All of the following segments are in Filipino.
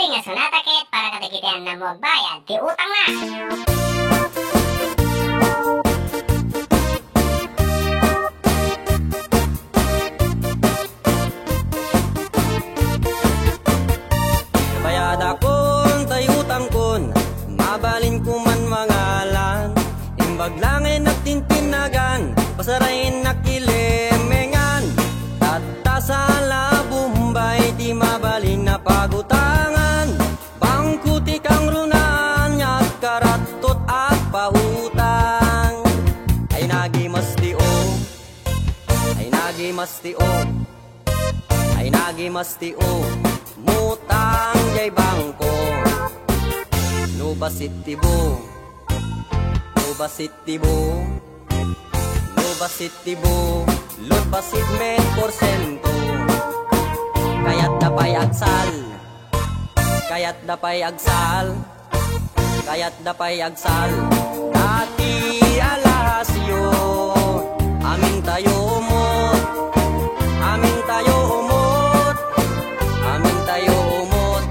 Ti nga sunatakit para katikitian na mo magbayad, ti utang na. Bayad akon, tay utang kon, mabalin ko man mangalan. Imbag langin at tintinagan, pasarayin na kilimengan. Tatasala Bombay, di mabalin na pagutangan. Bangko ti kang runan, yak karatot at pautang. Ay nagimasti o, ay nagimasti o, ay nagimasti o, mutang jay bangko. Lubasit tibo, lubasit tibo, lubasit tibo, lubasit met porsyento. Kaya't dapay agsal, kaya't dapay agsal, kaya't dapay agsal. Dati alasyo, amin tayo umot, amin tayo umot, amin tayo umot.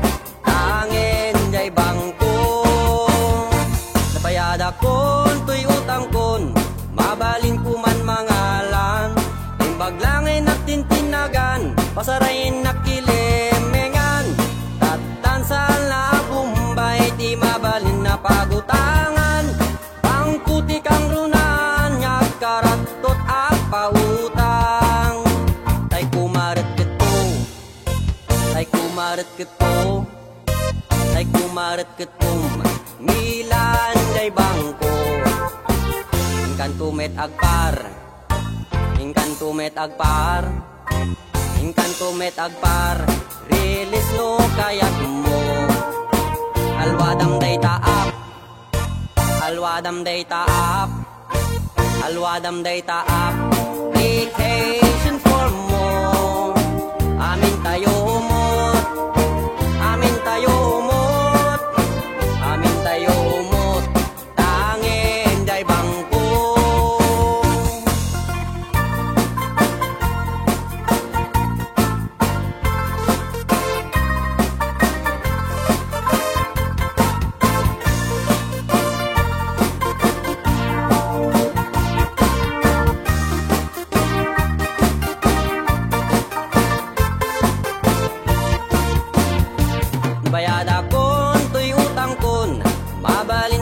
Tangin jay bangko, nabayad akon, tuy utang kon, mabalin ko man mangalan. Imbag langin at tintinagan, pasarayin na kilimengan. Tatansan na Bombay, di mabalin na pagutangan. Bangko ti kang runan, yak karatot at pautang. Tay kumaret keto, tay kumaret keto, tay kumaret ketum, milan jay bangko. Ingkan tumet agpar, ingkan tumet agpar, ingkan tumet agpar. Release no kayat mo, alwadam day taap, alwadam day taap, alwadam day taap. Vacation for mo, amin tayo umot, amin tayo umot, amin tayo umot. Tangin jay bangko. Bayad akon, tuy utang kon, mabalin